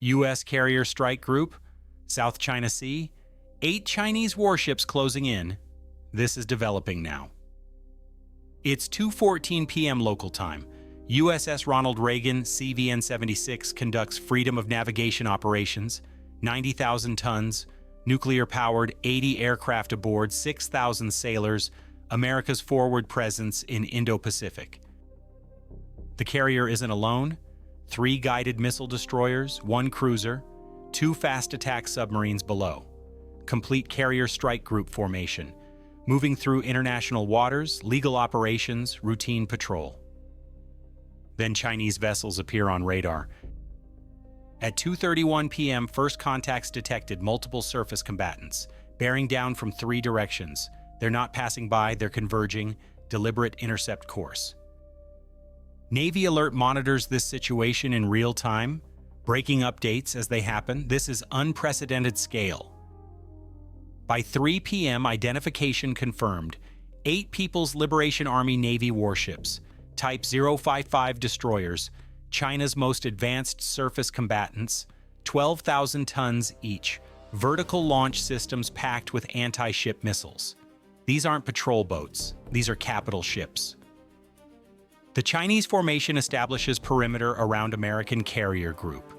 U.S. carrier strike group, South China Sea, 8 Chinese warships closing in. This is developing now. It's 2:14 p.m. local time. USS Ronald Reagan CVN-76 conducts freedom of navigation operations, 90,000 tons, nuclear-powered, 80 aircraft aboard, 6,000 sailors, America's forward presence in Indo-Pacific. The carrier isn't alone. 3 guided missile destroyers, 1 cruiser, 2 fast attack submarines below. Complete carrier strike group formation, moving through international waters, legal operations, routine patrol. Then Chinese vessels appear on radar. At 2:31 p.m., first contacts detected multiple surface combatants, bearing down from 3 directions. They're not passing by, they're converging, deliberate intercept course. Navy Alert monitors this situation in real time, breaking updates as they happen. This is unprecedented scale. By 3 p.m., identification confirmed. 8 People's Liberation Army Navy warships, Type 055 destroyers, China's most advanced surface combatants, 12,000 tons each, vertical launch systems packed with anti-ship missiles. These aren't patrol boats, these are capital ships. The Chinese formation establishes perimeter around American carrier group.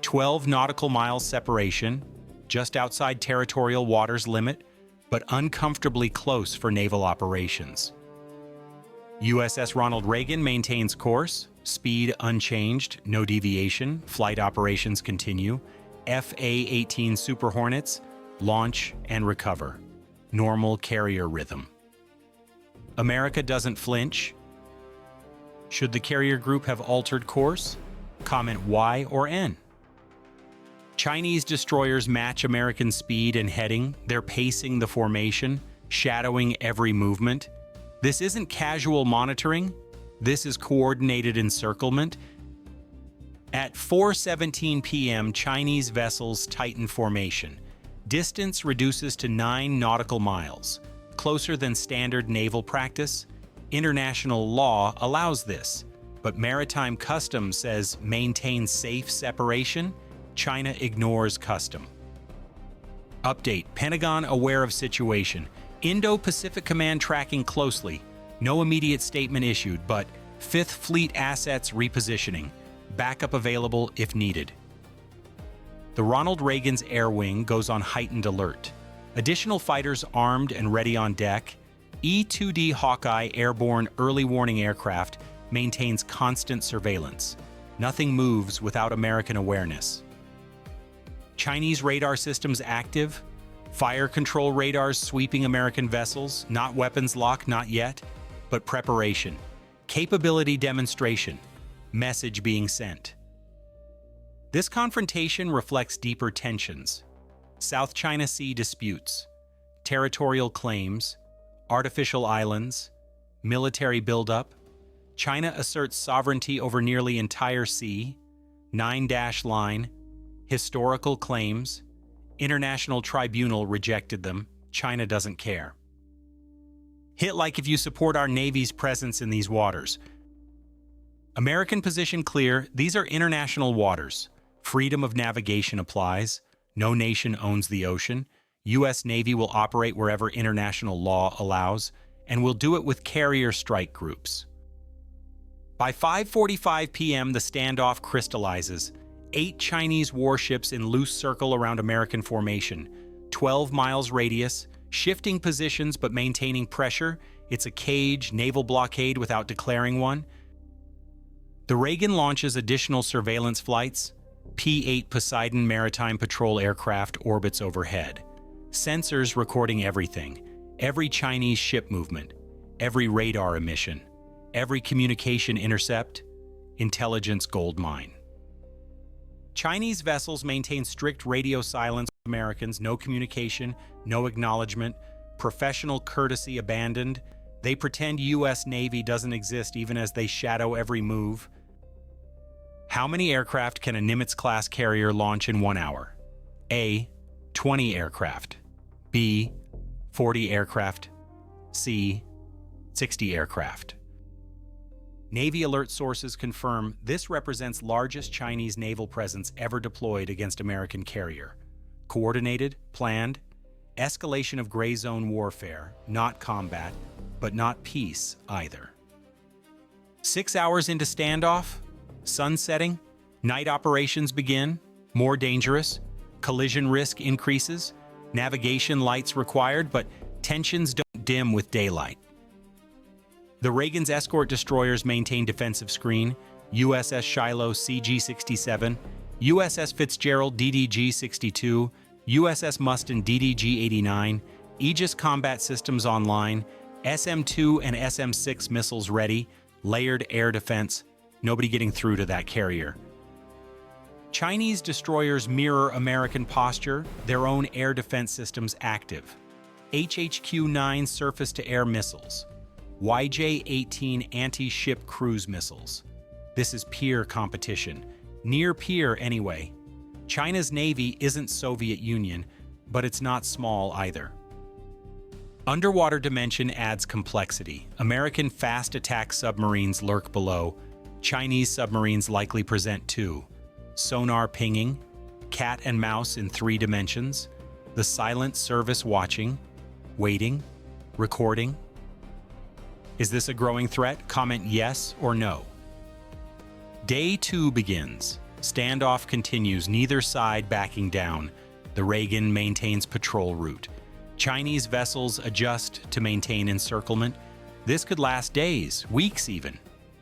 12 nautical miles separation, just outside territorial waters limit, but uncomfortably close for naval operations. USS Ronald Reagan maintains course, speed unchanged, no deviation, flight operations continue, FA-18 Super Hornets, launch and recover. Normal carrier rhythm. America doesn't flinch. Should the carrier group have altered course? Comment Y or N. Chinese destroyers match American speed and heading. They're pacing the formation, shadowing every movement. This isn't casual monitoring. This is coordinated encirclement. At 4:17 p.m., Chinese vessels tighten formation. Distance reduces to 9 nautical miles, closer than standard naval practice. International law allows this, but maritime custom says maintain safe separation. China ignores custom. Update: Pentagon aware of situation. Indo-Pacific Command tracking closely. No immediate statement issued, but 5th Fleet assets repositioning. Backup available if needed. The Ronald Reagan's air wing goes on heightened alert. Additional fighters armed and ready on deck. E-2D Hawkeye airborne early warning aircraft maintains constant surveillance. Nothing moves without American awareness. Chinese radar systems active. Fire control radars sweeping American vessels. Not weapons lock, not yet, but preparation. Capability demonstration. Message being sent. This confrontation reflects deeper tensions. South China Sea disputes, territorial claims, artificial islands, military buildup. China asserts sovereignty over nearly entire sea, 9-dash line, historical claims. International tribunal rejected them. China doesn't care. Hit like if you support our Navy's presence in these waters. American position clear. These are international waters. Freedom of navigation applies. No nation owns the ocean. U.S. Navy will operate wherever international law allows, and will do it with carrier strike groups. By 5:45 p.m., the standoff crystallizes. 8 Chinese warships in loose circle around American formation. 12 miles radius, shifting positions but maintaining pressure. It's a cage, naval blockade without declaring one. The Reagan launches additional surveillance flights. P-8 Poseidon maritime patrol aircraft orbits overhead. Sensors recording everything. Every Chinese ship movement. Every radar emission. Every communication intercept. Intelligence goldmine. Chinese vessels maintain strict radio silence with Americans. No communication, no acknowledgement. Professional courtesy abandoned. They pretend U.S. Navy doesn't exist even as they shadow every move. How many aircraft can a Nimitz-class carrier launch in 1 hour? A. 20 aircraft. B. 40 aircraft. C. 60 aircraft. Navy alert sources confirm this represents largest Chinese naval presence ever deployed against American carrier. Coordinated, planned, escalation of gray zone warfare, not combat, but not peace either. 6 hours into standoff, sun setting, night operations begin, more dangerous, collision risk increases, navigation lights required, but tensions don't dim with daylight. The Reagan's escort destroyers maintain defensive screen, USS Shiloh CG-67, USS Fitzgerald DDG-62, USS Mustin DDG-89, Aegis combat systems online, SM-2 and SM-6 missiles ready, layered air defense, nobody getting through to that carrier. Chinese destroyers mirror American posture, their own air defense systems active. HHQ-9 surface-to-air missiles, YJ-18 anti-ship cruise missiles. This is peer competition. Near peer anyway. China's Navy isn't Soviet Union, but it's not small either. Underwater dimension adds complexity. American fast attack submarines lurk below. Chinese submarines likely present too. Sonar pinging, cat and mouse in 3 dimensions, the silent service watching, waiting, recording. Is this a growing threat? Comment yes or no. Day 2 begins. Standoff continues, neither side backing down. The Reagan maintains patrol route. Chinese vessels adjust to maintain encirclement. This could last days, weeks even.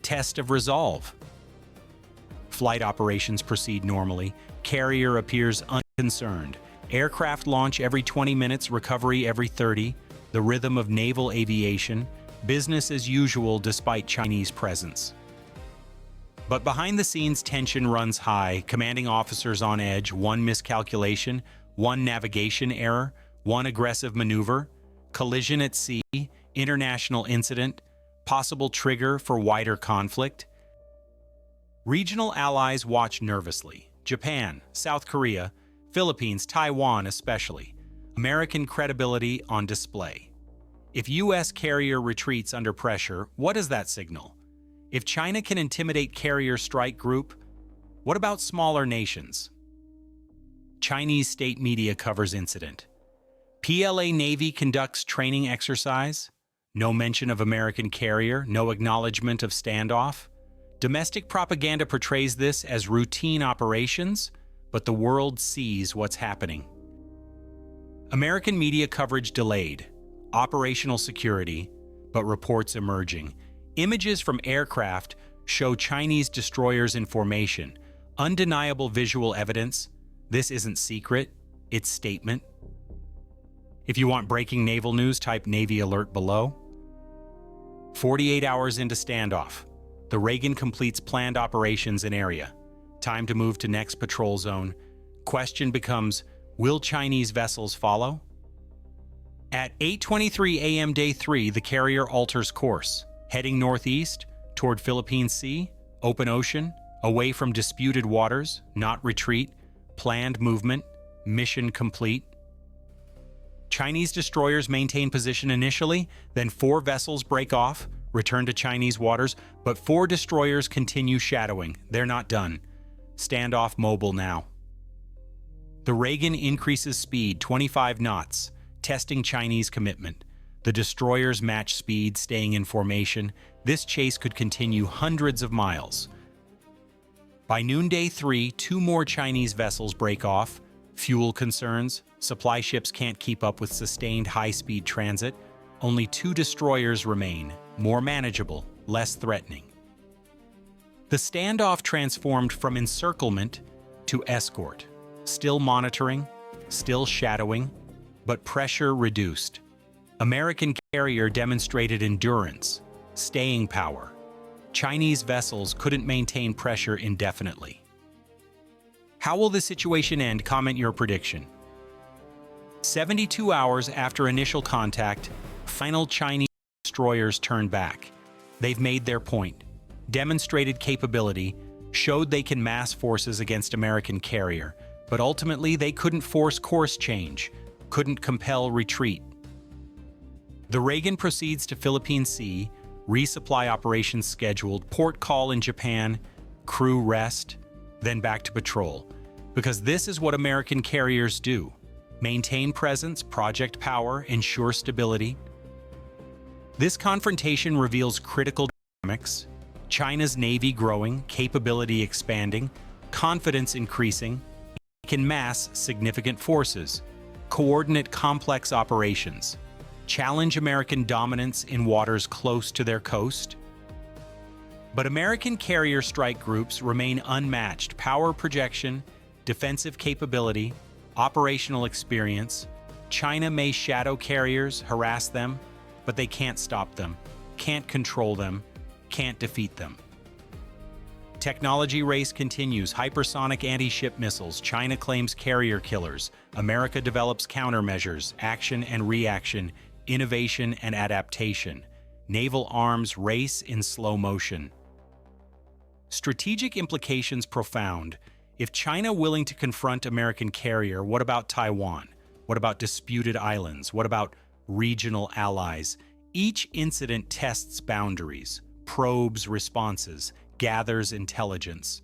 Test of resolve. Flight operations proceed normally. Carrier appears unconcerned. Aircraft launch every 20 minutes, recovery every 30. The rhythm of naval aviation. Business as usual despite Chinese presence. But behind the scenes, tension runs high. Commanding officers on edge. One miscalculation, one navigation error, one aggressive maneuver, collision at sea, international incident, possible trigger for wider conflict. Regional allies watch nervously. Japan, South Korea, Philippines, Taiwan especially. American credibility on display. If U.S. carrier retreats under pressure, what does that signal? If China can intimidate carrier strike group, what about smaller nations? Chinese state media covers incident. PLA Navy conducts training exercise. No mention of American carrier, no acknowledgement of standoff. Domestic propaganda portrays this as routine operations, but the world sees what's happening. American media coverage delayed. Operational security, but reports emerging. Images from aircraft show Chinese destroyers in formation. Undeniable visual evidence. This isn't secret, it's statement. If you want breaking naval news, type Navy alert below. 48 hours into standoff. The Reagan completes planned operations in area. Time to move to next patrol zone. Question becomes, will Chinese vessels follow? At 8:23 a.m. Day 3, the carrier alters course, heading northeast toward Philippine Sea, open ocean, away from disputed waters, not retreat, planned movement, mission complete. Chinese destroyers maintain position initially, then 4 vessels break off, return to Chinese waters, but 4 destroyers continue shadowing. They're not done. Standoff mobile now. The Reagan increases speed 25 knots, testing Chinese commitment. The destroyers match speed, staying in formation. This chase could continue hundreds of miles. By noonday 3, 2 more Chinese vessels break off. Fuel concerns. Supply ships can't keep up with sustained high-speed transit. Only 2 destroyers remain, more manageable, less threatening. The standoff transformed from encirclement to escort. Still monitoring, still shadowing, but pressure reduced. American carrier demonstrated endurance, staying power. Chinese vessels couldn't maintain pressure indefinitely. How will the situation end? Comment your prediction. 72 hours after initial contact, final Chinese destroyers turned back. They've made their point, demonstrated capability, showed they can mass forces against American carrier, but ultimately they couldn't force course change, couldn't compel retreat. The Reagan proceeds to Philippine Sea, resupply operations scheduled, port call in Japan, crew rest, then back to patrol. Because this is what American carriers do. Maintain presence, project power, ensure stability. This confrontation reveals critical dynamics: China's Navy growing, capability expanding, confidence increasing, can mass significant forces, coordinate complex operations, challenge American dominance in waters close to their coast. But American carrier strike groups remain unmatched: power projection, defensive capability, operational experience. China may shadow carriers, harass them, but they can't stop them, can't control them, can't defeat them. Technology race continues. Hypersonic anti-ship missiles. China claims carrier killers. America develops countermeasures, action and reaction, innovation and adaptation. Naval arms race in slow motion. Strategic implications profound. If China willing to confront American carrier, what about Taiwan? What about disputed islands? What about regional allies? Each incident tests boundaries, probes responses, gathers intelligence.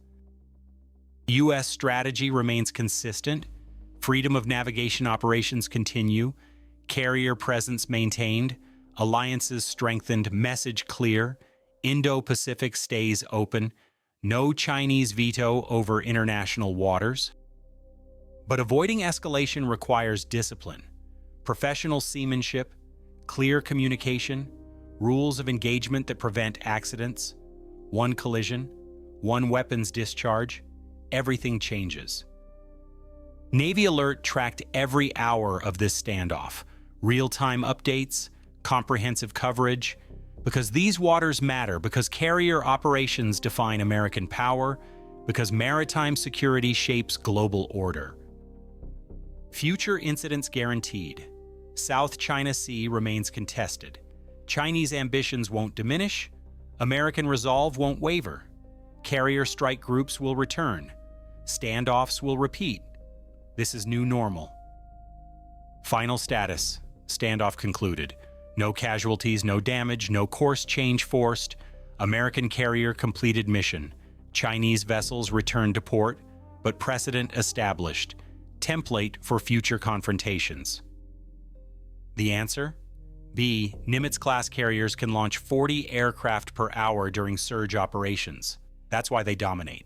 U.S. strategy remains consistent. Freedom of navigation operations continue. Carrier presence maintained. Alliances strengthened. Message clear. Indo-Pacific stays open. No Chinese veto over international waters. But avoiding escalation requires discipline, professional seamanship, clear communication, rules of engagement that prevent accidents. One collision, one weapons discharge, everything changes. Navy Alert tracked every hour of this standoff, real-time updates, comprehensive coverage, because these waters matter, because carrier operations define American power, because maritime security shapes global order. Future incidents guaranteed. South China Sea remains contested. Chinese ambitions won't diminish. American resolve won't waver. Carrier strike groups will return. Standoffs will repeat. This is new normal. Final status. Standoff concluded. No casualties, no damage, no course change forced. American carrier completed mission. Chinese vessels returned to port, but precedent established. Template for future confrontations. The answer? B. Nimitz-class carriers can launch 40 aircraft per hour during surge operations. That's why they dominate.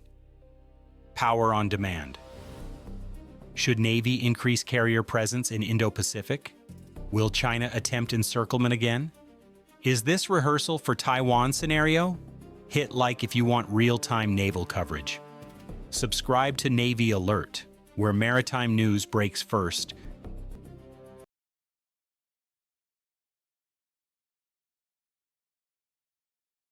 Power on demand. Should Navy increase carrier presence in Indo-Pacific? Will China attempt encirclement again? Is this rehearsal for Taiwan scenario? Hit like if you want real-time naval coverage. Subscribe to Navy Alert, where maritime news breaks first.